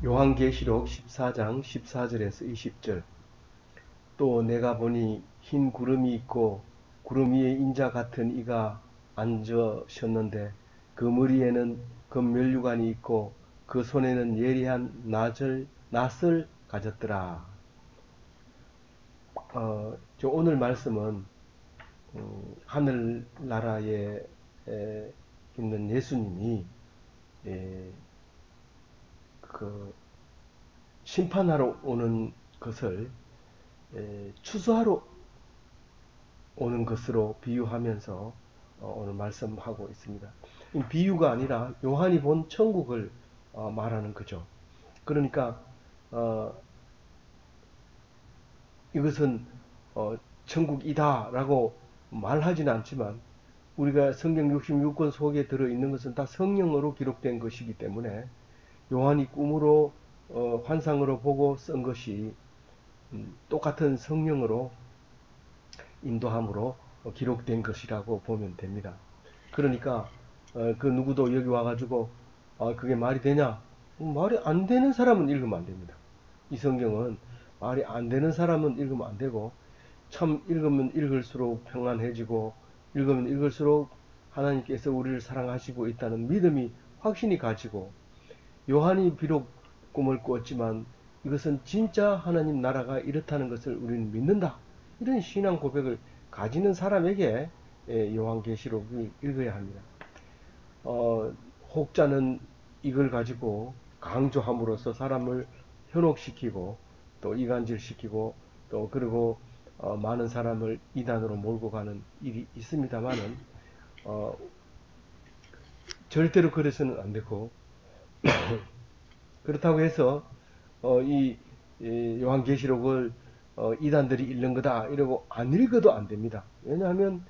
요한계시록 14장 14절에서 20절. 또 내가 보니 흰 구름이 있고 구름 위에 인자 같은 이가 앉으셨는데 그 머리에는 금면류관이 있고 그 손에는 예리한 낫을 가졌더라. 오늘 말씀은 하늘나라에 있는 예수님이 그 심판하러 오는 것을 추수하러 오는 것으로 비유하면서 오늘 말씀하고 있습니다. 비유가 아니라 요한이 본 천국을 말하는 거죠. 그러니까 이것은 천국이다 라고 말하지는 않지만 우리가 성경 66권 속에 들어있는 것은 다 성령으로 기록된 것이기 때문에 요한이 꿈으로 환상으로 보고 쓴 것이 똑같은 성령으로 인도함으로 기록된 것이라고 보면 됩니다. 그러니까 그 누구도 여기 와가지고 그게 말이 되냐? 말이 안 되는 사람은 읽으면 안 됩니다. 이 성경은 말이 안 되는 사람은 읽으면 안 되고 참 읽으면 읽을수록 평안해지고 읽으면 읽을수록 하나님께서 우리를 사랑하시고 있다는 믿음이 확신이 가지고 요한이 비록 꿈을 꾸었지만 이것은 진짜 하나님 나라가 이렇다는 것을 우리는 믿는다. 이런 신앙 고백을 가지는 사람에게 요한계시록을 읽어야 합니다. 혹자는 이걸 가지고 강조함으로써 사람을 현혹시키고 또 이간질시키고 또 그리고 많은 사람을 이단으로 몰고 가는 일이 있습니다만은 절대로 그래서는 안 되고 그렇다고 해서 이 요한계시록을 이단들이 읽는 거다 이러고 안 읽어도 안 됩니다. 왜냐하면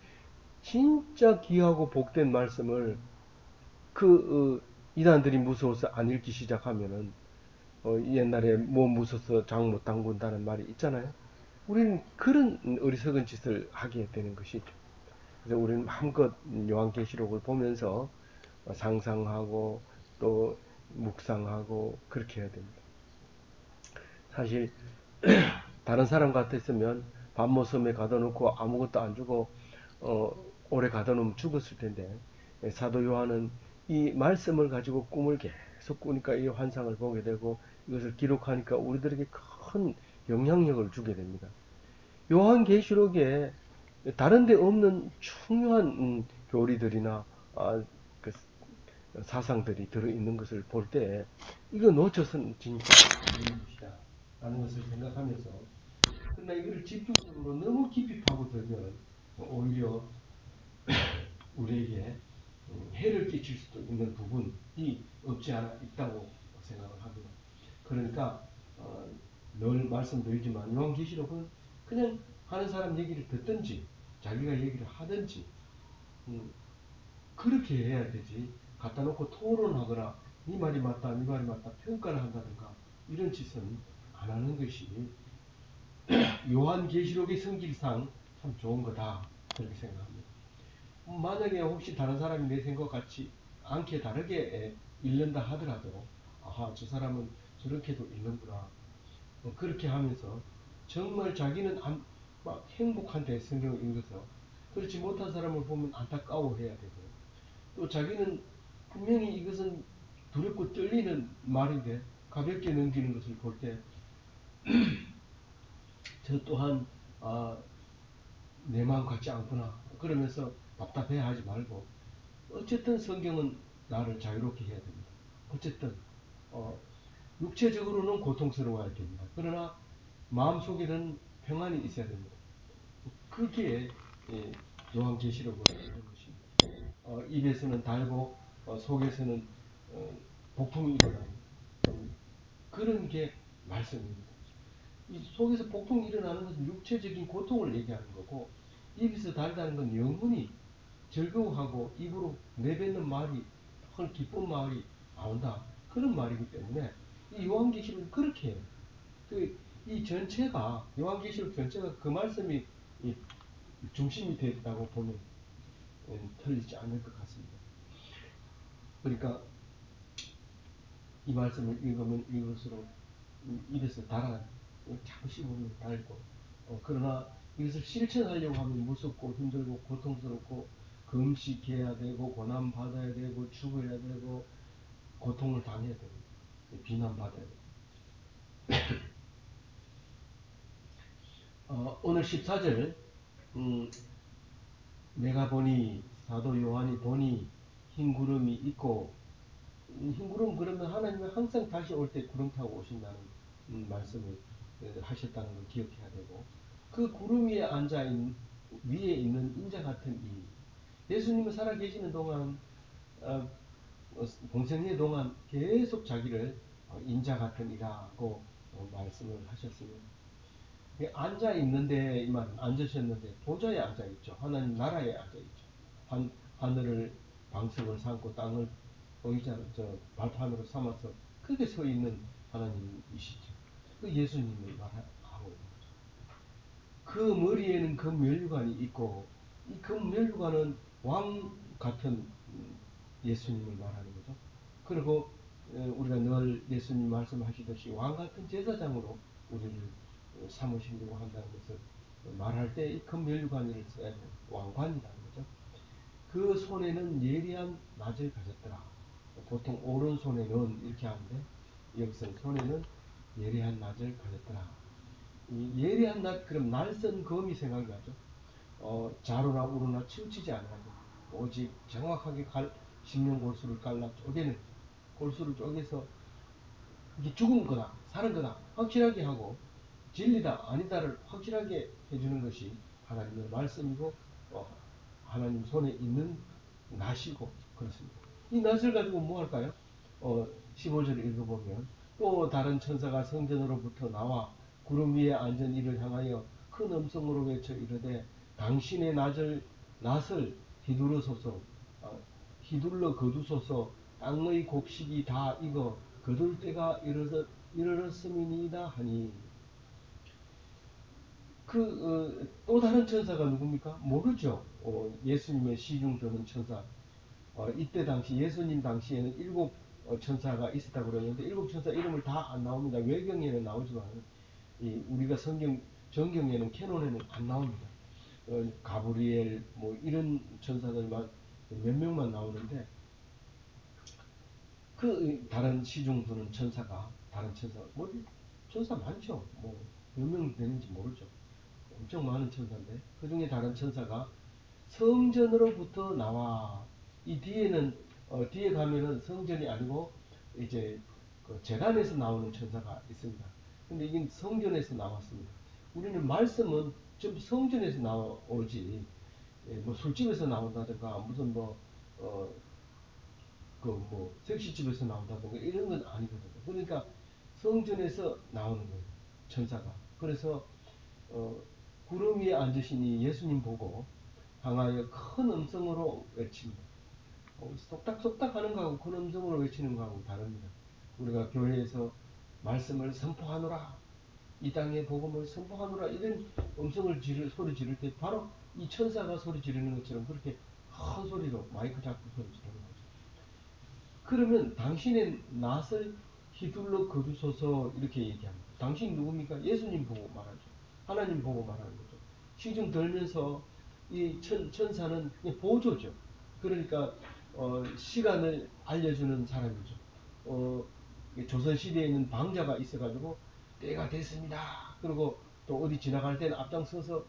진짜 귀하고 복된 말씀을 이단들이 무서워서 안 읽기 시작하면은 옛날에 뭐 무서워서 장 못 담근다는 말이 있잖아요. 우리는 그런 어리석은 짓을 하게 되는 것이죠. 그래서 우리는 마음껏 요한계시록을 보면서 상상하고 또 묵상하고 그렇게 해야 됩니다. 사실 다른 사람 같았으면 밤모섬에 가둬놓고 아무것도 안 주고 오래 가둬놓으면 죽었을 텐데 사도 요한은 이 말씀을 가지고 꿈을 계속 꾸니까 이 환상을 보게 되고 이것을 기록하니까 우리들에게 큰 영향력을 주게 됩니다. 요한계시록에 다른 데 없는 중요한 교리들이나 그 사상들이 들어있는 것을 볼 때 이거 놓쳐서는 진짜 있는 것이다 라는 것을 생각하면서 그러나 이걸 집중적으로 너무 깊이 파고들면 오히려 우리에게 해를 끼칠 수도 있는 부분이 없지 않아 있다고 생각을 합니다. 그러니까 늘 말씀드리지만 요한계시록은 그냥 하는 사람 얘기를 듣든지 자기가 얘기를 하든지 그렇게 해야 되지 갖다 놓고 토론하거나 네 말이 맞다 네 말이 맞다 평가를 한다든가 이런 짓은 안 하는 것이 요한계시록의 성질상 참 좋은 거다 그렇게 생각합니다. 만약에 혹시 다른 사람이 내 생각 같이 않게 다르게 읽는다 하더라도 아하 저 사람은 저렇게도 읽는구나 그렇게 하면서 정말 자기는 막 행복한데 성경을 읽어서 그렇지 못한 사람을 보면 안타까워해야 되고 또 자기는 분명히 이것은 두렵고 떨리는 말인데 가볍게 넘기는 것을 볼 때 저 또한 내 마음 같지 않구나 그러면서 답답해 하지 말고 어쨌든 성경은 나를 자유롭게 해야 됩니다. 어쨌든 육체적으로는 고통스러워야 됩니다. 그러나 마음속에는 평안이 있어야 됩니다. 그게 요한계시록을 하는 것입니다. 입에서는 달고 속에서는 폭풍이 일어나는 그런 게 말씀입니다. 이 속에서 폭풍이 일어나는 것은 육체적인 고통을 얘기하는 거고 입에서 달다는 건 영혼이 즐거워하고 입으로 내뱉는 말이 큰 기쁜 말이 나온다 그런 말이기 때문에 이 요한계시록은 그렇게 해요. 이 전체가 요한계시록 전체가 그 말씀이 중심이 되었다고 보면 틀리지 않을 것 같습니다. 그러니까 이 말씀을 읽으면 읽을수록 입에서 달아 자꾸 씹으면 달고 그러나 이것을 실천하려고 하면 무섭고 힘들고 고통스럽고 금식해야 되고 고난 받아야 되고 죽어야 되고 고통을 당해야 되고 비난받아야 되고 오늘 14절 내가 보니 사도 요한이 보니 흰 구름이 있고 흰 구름 그러면 하나님은 항상 다시 올 때 구름 타고 오신다는 말씀을 하셨다는 걸 기억해야 되고 그 구름 위에 위에 있는 인자 같은 이 예수님은 살아 계시는 동안 공생의 동안 계속 자기를 인자 같은 이라고 말씀을 하셨으면 앉아 있는데 이 말은 앉으셨는데 보좌에 앉아 있죠. 하나님 나라에 앉아 있죠. 하늘을 방석을 삼고 땅을 의자 발판으로 삼아서 크게 서 있는 하나님이시죠. 그 예수님을 말하고 있는 거죠. 그 머리에는 금면류관이 있고 이 금면류관은 왕 같은 예수님을 말하는 거죠. 그리고 우리가 늘 예수님 말씀하시듯이 왕 같은 제사장으로 우리를 삼으시려고 한다는 것을 말할 때 이 금면류관을 써야 돼요. 왕관이라는 거죠. 그 손에는 예리한 낫을 가졌더라. 보통 오른손에는 이렇게 하는데 여기서 손에는 예리한 낫을 가졌더라. 이 예리한 낫 그럼 날선 검이 생각나죠. 자루나 우루나 치우치지 않아요. 오직 정확하게 십년 골수를 갈라 쪼개는 골수를 쪼개서 이게 죽은 거다 사는 거다 확실하게 하고 진리다 아니다를 확실하게 해주는 것이 하나님의 말씀이고 하나님 손에 있는 낫이고 그렇습니다. 이 낫을 가지고 뭐 할까요? 15절 읽어보면 또 다른 천사가 성전으로부터 나와 구름 위에 앉은 이를 향하여 큰 음성으로 외쳐 이르되 당신의 낫을 휘두르소서 휘둘러 거두소서 땅의 곡식이 다 익어 거둘 때가 이르렀음이니이다 하니 또 다른 천사가 누굽니까? 모르죠. 예수님의 시중 드는 천사. 이때 당시 예수님 당시에는 일곱 천사가 있었다고 그러는데 일곱 천사 이름을 다 안 나옵니다. 외경에는 나오지만 우리가 정경에는 캐논에는 안 나옵니다. 가브리엘 뭐 이런 천사들만 몇 명만 나오는데 그 다른 시중 드는 천사가 다른 천사 뭐 천사 많죠. 뭐 몇 명 되는지 모르죠. 엄청 많은 천사인데 그 중에 다른 천사가 성전으로부터 나와 이 뒤에는 뒤에 가면은 성전이 아니고 이제 그 재단에서 나오는 천사가 있습니다. 근데 이게 성전에서 나왔습니다. 우리는 말씀은 좀 성전에서 나오지 뭐 술집에서 나온다든가 무슨 섹시집에서 나온다든가 이런 건 아니거든요. 그러니까 성전에서 나오는 거예요. 천사가. 그래서 구름 위에 앉으시니 예수님 보고 향하여 큰 음성으로 외칩니다. 쏙닥쏙닥 하는 거하고 큰 음성으로 외치는 거하고 다릅니다. 우리가 교회에서 말씀을 선포하노라 이 땅에 복음을 선포하노라 이런 소리 지를 때 바로 이 천사가 소리 지르는 것처럼 그렇게 큰 소리로 마이크 잡고 소리 지르는 거죠. 그러면 당신의 낫을 휘둘러 거두소서 이렇게 얘기합니다. 당신 누굽니까? 예수님 보고 말하죠. 하나님 보고 말하는 거죠. 시중 들면서 이 천사는 보조죠. 그러니까 시간을 알려주는 사람이죠. 조선시대에는 방자가 있어가지고 때가 됐습니다. 그리고 또 어디 지나갈 때는 앞장서서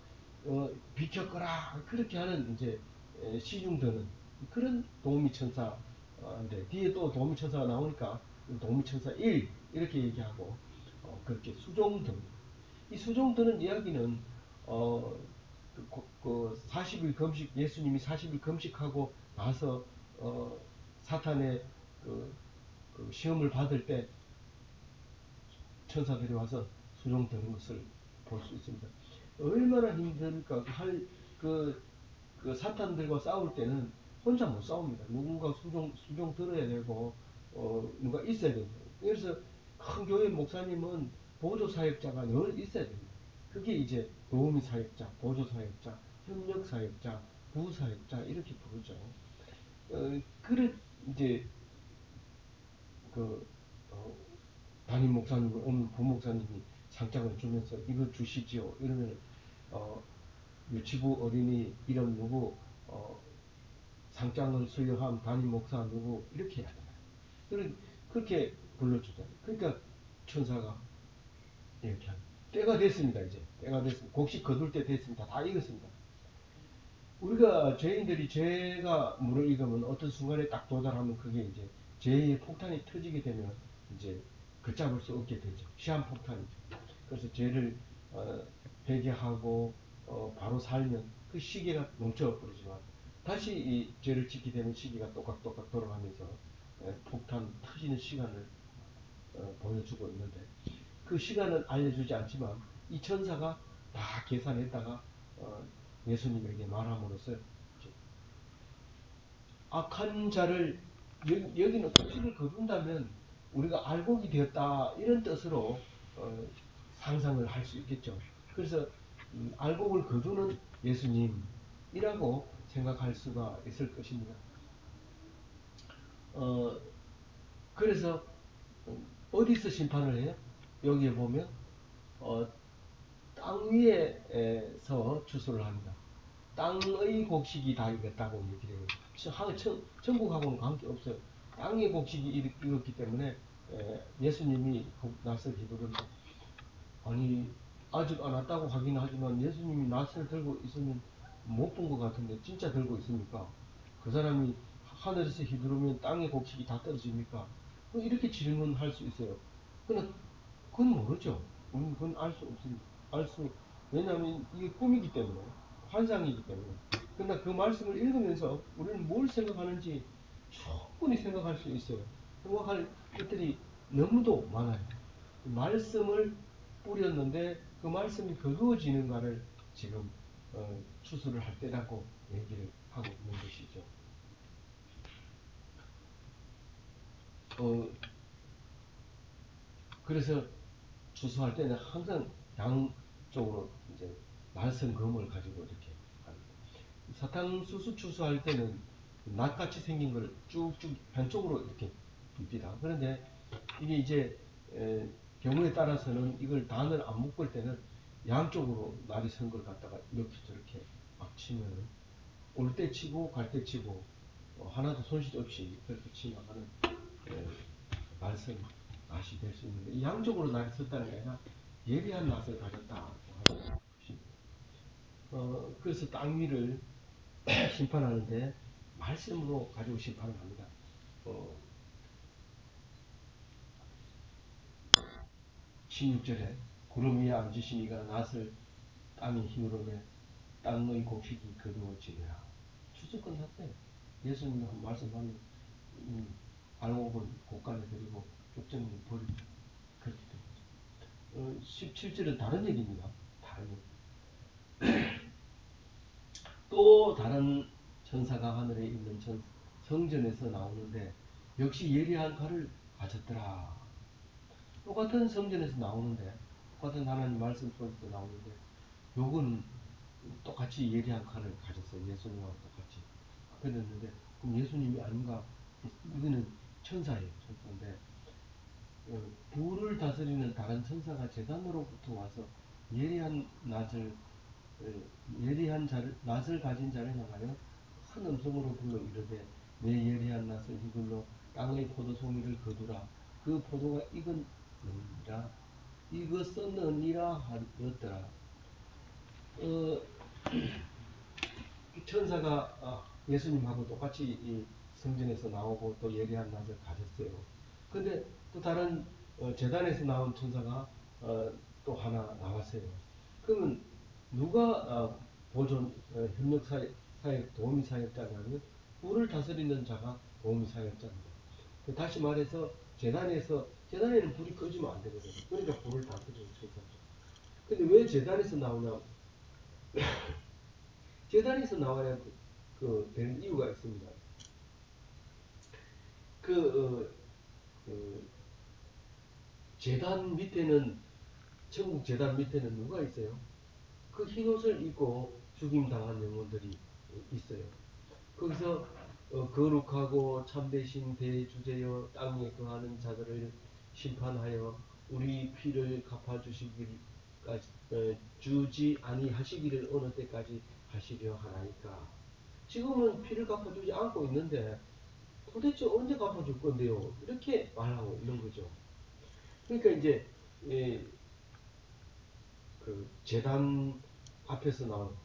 비켜거라 그렇게 하는 이제 시중드는 그런 도우미천사인데 뒤에 또 도우미천사가 나오니까 도우미천사 1 이렇게 얘기하고 그렇게 수종드입니다. 이 수종드는 이야기는 그 40일 금식 예수님이 40일 금식하고 나서 사탄의 그 시험을 받을 때 천사들이 와서 수종드는 것을 볼 수 있습니다. 얼마나 힘듭니까? 그 사탄들과 싸울 때는 혼자 못 싸웁니다. 누군가 수종 들어야 되고 누가 있어야 됩니다. 그래서 큰 교회 목사님은 보조 사역자가 늘 있어야 됩니다. 그게 이제 도우미 사역자, 보조 사역자, 협력 사역자, 부사역자 이렇게 부르죠. 그릇 이제 그 어, 담임 목사님을 오늘 부목사님이 상장을 주면서 이거 주시지요. 이러면 유치부 어린이 이름 누구, 상장을 수여한 담임 목사 누구 이렇게 해야 되나요? 그렇게 불러주잖아요. 그러니까 천사가 이렇게 합니다. 때가 됐습니다. 이제 때가 됐습니다. 곡식 거둘 때 됐습니다. 다 익었습니다. 우리가 죄인들이 죄가 물을 익으면 어떤 순간에 딱 도달하면 그게 이제 죄의 폭탄이 터지게 되면 이제 걷잡을 수 없게 되죠. 시한폭탄이죠. 그래서 죄를 회개하고 바로 살면 그 시계가 멈춰버리지만 다시 이 죄를 짓게 되면 시계가 똑깍똑깍 돌아가면서 폭탄 터지는 시간을 보여주고 있는데 그 시간은 알려주지 않지만 이 천사가 다 계산했다가 예수님에게 말함으로써 악한 자를 여기는 곡식을 거둔다면 우리가 알곡이 되었다 이런 뜻으로 상상을 할 수 있겠죠. 그래서 알곡을 거두는 예수님이라고 생각할 수가 있을 것입니다. 그래서 어디서 심판을 해요? 여기에 보면 땅 위에서 추수를 합니다. 땅의 곡식이 다 익었다고 얘기를 해요. 천국하고는 관계없어요. 땅의 곡식이 익었기 때문에 예수님이 낫을 휘두른다. 아니 아직 안 왔다고 하긴 하지만 예수님이 낫을 들고 있으면 못 본 것 같은데 진짜 들고 있습니까? 그 사람이 하늘에서 휘두르면 땅의 곡식이 다 떨어집니까? 이렇게 질문할 수 있어요. 그러나 그건 모르죠. 우리는 그건 알 수 없습니다. 왜냐하면 이게 꿈이기 때문에, 환상이기 때문에. 그러나 그 말씀을 읽으면서 우리는 뭘 생각하는지 충분히 생각할 수 있어요. 생각할 것들이 너무도 많아요. 말씀을 뿌렸는데 그 말씀이 거두어지는가를 지금 추수를 할 때라고 얘기를 하고 있는 것이죠. 그래서 추수할 때는 항상 양쪽으로 이제 말씀금을 가지고 이렇게 합니다. 사탕수수 추수할 때는 낫같이 생긴 걸 쭉쭉 한쪽으로 이렇게 빕니다. 그런데 이게 이제 경우에 따라서는 이걸 단을 안 묶을 때는 양쪽으로 날이 선 걸 갖다가 이렇게 저렇게 막 치면은 올 때 치고 갈 때 치고 하나도 손실 없이 그렇게 치나가는 말씀 낫이 될 수 있는데 이 양쪽으로 낫이 섰다는 게 아니라 예리한 낫을 가졌다고 하는 것입니다. 그래서 땅 위를 심판하는데 말씀으로 가지고 심판을 합니다. 16절에 구름 위에 앉으시니가 낫을 땅에 휘두르매 땅의 곡식이 거두어지리라. 추수 끝났대. 예수님이 한 말씀하면 알곡은 곡간에 들이고 쪽정은 버리고 그렇게 됩니다. 17절은 다른 얘기입니다. 다른 얘기. 또 다른 천사가 하늘에 있는 성전에서 나오는데 역시 예리한 칼을 가졌더라. 똑같은 성전에서 나오는데 똑같은 하나님 말씀 속에서 나오는데 요건 똑같이 예리한 칼을 가졌어요. 예수님하고 똑같이. 그랬는데 그럼 예수님이 아닌가? 이거는 천사예요. 천사인데 불을 다스리는 다른 천사가 제단으로부터 와서 예리한 낫을 가진 자를 향하여 큰 음성으로 불러 이르되 내 예리한 낫을 휘둘러 땅의 포도송이를 거두라. 그 포도가 익었느니라 하였더라. 천사가 예수님하고 똑같이 이 성전에서 나오고 또 예리한 낫을 가졌어요. 근데 또 다른 재단에서 나온 천사가 또 하나 나왔어요. 그러면 누가 협력 사역 도우미 사역자냐면 불을 다스리는 자가 도우미 사역자입니다. 다시 말해서 재단에는 불이 꺼지면 안 되거든요. 그러니까 불을 다스리는 천사죠. 근데 왜 재단에서 나오냐? 재단에서 나와야 되는 이유가 있습니다. 재단 밑에는 천국 재단 밑에는 누가 있어요? 그 흰옷을 입고 죽임당한 영혼들이 있어요. 거기서 거룩하고 참되신 대주제여 땅에 거하는 자들을 심판하여 우리 피를 갚아주시기까지 주지 아니하시기를 어느 때까지 하시려 하나이까. 지금은 피를 갚아주지 않고 있는데 도대체 언제 갚아줄 건데요? 이렇게 말하고 있는 거죠. 그러니까 이제 그 제단 앞에서 나온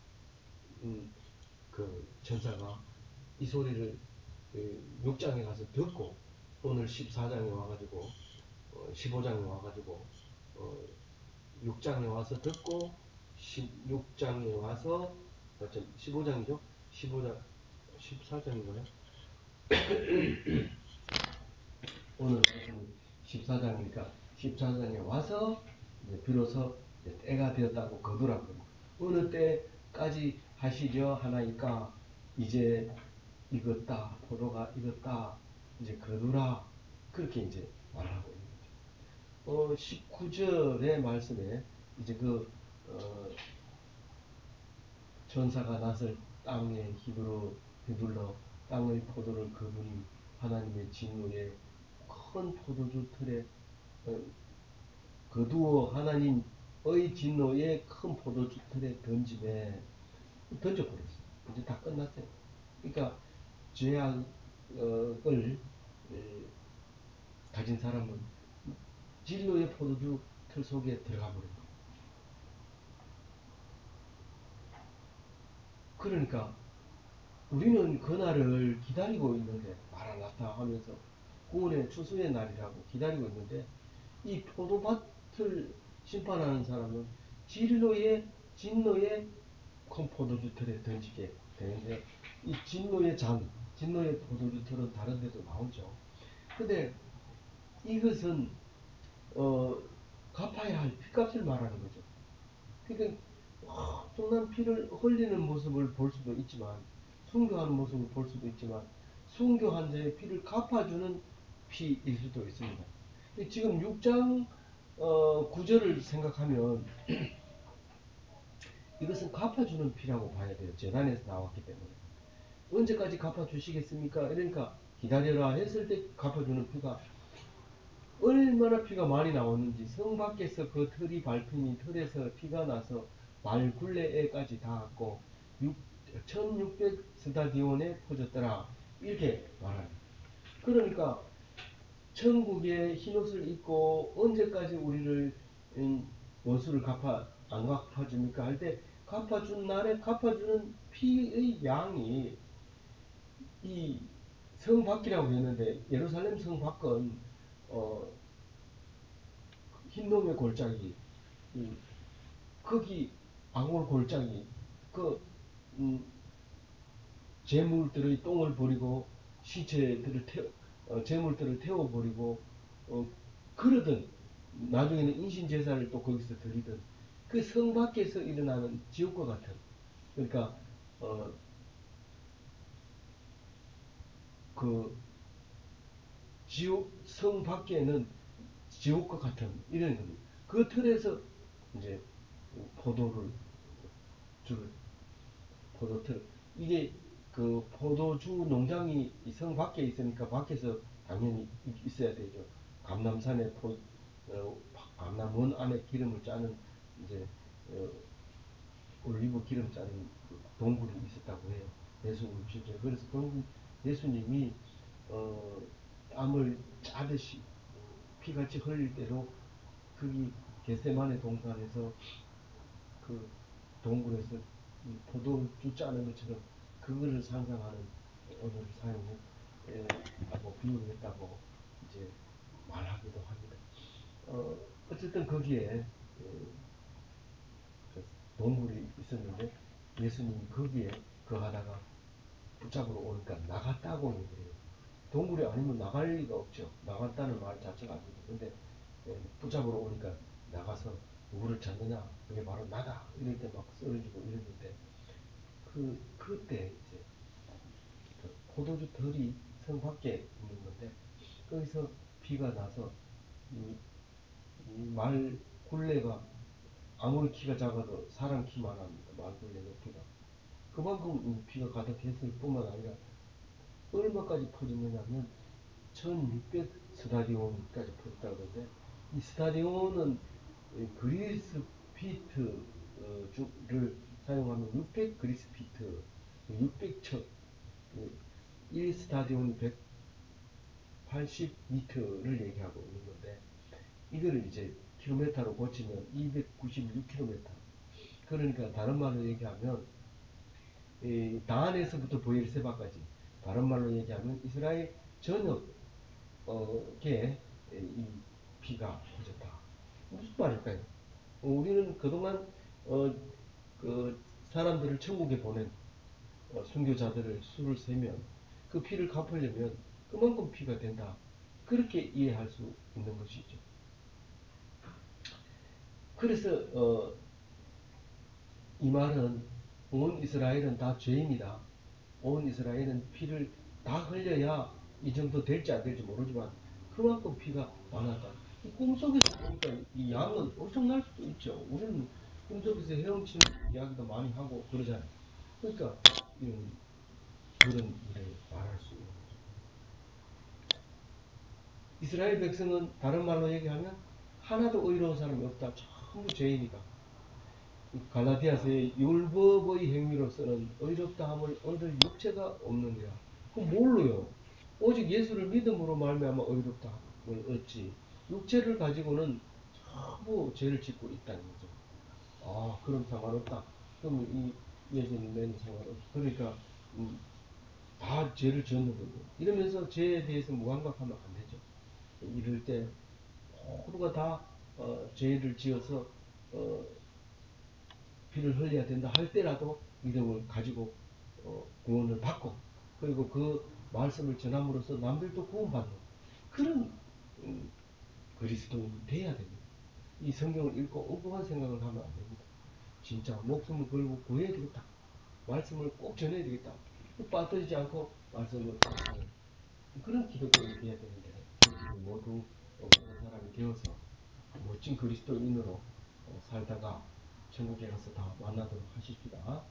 그 천사가 이 소리를 6장에 가서 듣고 오늘 14장에 와가지고 15장에 와가지고 6장에 와서 듣고 16장에 와서 15장이죠? 15장 14장인가요? 오늘 14장이니까 14장에 와서 이제 비로소 이제 때가 되었다고 거두라고 어느 때까지 하시려 하나이까 이제 익었다 포도가 익었다 이제 거두라 그렇게 이제 말하고 있는 거죠. 19절의 말씀에 이제 천사가 낫을 땅에 휘둘러 땅의 포도를 그분이 하나님의 진노에 큰 포도주 틀에 거두어 하나님의 진노에 큰 포도주 틀에 던져버렸어요. 이제 다 끝났어요. 그러니까 죄악을 가진 사람은 진노의 포도주 틀 속에 들어가 버린 거예요. 그러니까 우리는 그날을 기다리고 있는데 마라나타 하면서 구원의 추수의 날이라고 기다리고 있는데 이 포도밭을 심판하는 사람은 진노의 큰 포도주 틀에 던지게 되는데 이 진노의 포도주 틀은 다른 데도 나오죠. 근데 이것은 갚아야 할 피값을 말하는 거죠. 그러니까 엄청난 피를 흘리는 모습을 볼 수도 있지만 순교하는 모습을 볼 수도 있지만 순교한 자의 피를 갚아주는 피일 수도 있습니다. 지금 6장 9절을 생각하면 이것은 갚아주는 피라고 봐야 돼요. 재단에서 나왔기 때문에. 언제까지 갚아주시겠습니까? 이러니까 기다려라 했을 때 갚아주는 피가 얼마나 피가 많이 나왔는지 성 밖에서 그 틀이 밟히니 틀에서 피가 나서 말 굴레에까지 닿았고 1600 스타디온에 퍼졌더라 이렇게 말합니다. 그러니까 천국에 흰옷을 입고 언제까지 우리를 원수를 안 갚아줍니까? 할 때 갚아준 날에 갚아주는 피의 양이 이 성 밖이라고 했는데 예루살렘 성 밖은 흰놈의 골짜기 거기 아골 골짜기 재물들의 똥을 버리고 재물들을 태워버리고 그러던 나중에는 인신제사를 또 거기서 드리던 그 성 밖에서 일어나는 지옥과 같은 그러니까 그 성 밖에는 지옥과 같은 이런 겁니다. 그 틀에서 이제 포도틀 이게 그 포도주 농장이 성 밖에 있으니까 밖에서 당연히 있어야 되죠. 감남산에 감남원 안에 기름을 짜는 이제 올리브 기름 짜는 동굴이 있었다고 해요. 예수님 실제 그래서 예수님이 땀을 짜듯이 피같이 흘릴 때로 거기 겟세마네 동산에서 그 동굴에서 포도주 짜는 것처럼 그거를 상상하는 언어를 사용하고 비유했다고 이제 말하기도 합니다. 어쨌든 거기에 그 동굴이 있었는데 예수님이 거기에 거하다가 붙잡으러 오니까 나갔다고 얘기해요. 동굴이 아니면 나갈 리가 없죠. 나갔다는 말 자체가 아니죠. 근데 붙잡으러 오니까 나가서 누구를 찾느냐? 그게 바로 나다. 이럴 때 막 쓰러지고 이랬는데 그때 이제 그 포도주 덜이 성 밖에 있는 건데 거기서 비가 나서 말 굴레가 아무리 키가 작아도 사람 키만한 말 굴레 높이가 그만큼 비가 가득했을 뿐만 아니라 얼마까지 퍼졌느냐면 1600 스타디온까지 풀었다고 그러는데, 이 스타디온은 그리스 피트를 사용하면 600 그리스 피트, 600척, 1스타디온이 180m를 얘기하고 있는 건데, 이거를 이제 킬로미터로 고치면 296km. 그러니까 다른 말로 얘기하면 다한에서부터 보엘세바까지, 다른 말로 얘기하면 이스라엘 전역에 이 피가 퍼졌다. 무슨 말일까요? 우리는 그동안 그 사람들을 천국에 보낸 순교자들을 수를 세면 그 피를 갚으려면 그만큼 피가 된다. 그렇게 이해할 수 있는 것이죠. 그래서 이 말은 온 이스라엘은 다 죄인이다. 온 이스라엘은 피를 다 흘려야 이 정도 될지 안 될지 모르지만 그만큼 피가 많았다. 이 꿈속에서 보니까 이 양은 엄청날 수도 있죠. 우리는 꿈속에서 헤엄치는 이야기도 많이 하고 그러잖아요. 그러니까 그런 일을 말할 수 있는 거죠. 이스라엘 백성은 다른 말로 얘기하면 하나도 의로운 사람이 없다. 전부 죄인이다. 갈라디아서의 율법의 행위로서는 의롭다함을 얻을 육체가 없느니라. 그럼 뭘로요? 오직 예수를 믿음으로 말미암아 의롭다함을 얻지. 육체를 가지고는 전부 죄를 짓고 있다는 거죠. 아, 그럼 상관없다. 그럼 이 예수님은 상관없다. 그러니까 다 죄를 지었는 거고. 이러면서 죄에 대해서 무감각하면 안 되죠. 이럴 때 모두가 다 죄를 지어서 피를 흘려야 된다 할 때라도 믿음을 가지고 구원을 받고, 그리고 그 말씀을 전함으로써 남들도 구원받는 그런 그리스도인이 돼야 됩니다. 이 성경을 읽고 엉뚱한 생각을 하면 안 됩니다. 진짜 목숨을 걸고 구해야 되겠다. 말씀을 꼭 전해야 되겠다. 빠뜨리지 않고 말씀을 전하는 그런 기독교인이 돼야 되는데, 모두 그런 사람이 되어서 멋진 그리스도인으로 살다가 천국에 가서 다 만나도록 하십시다.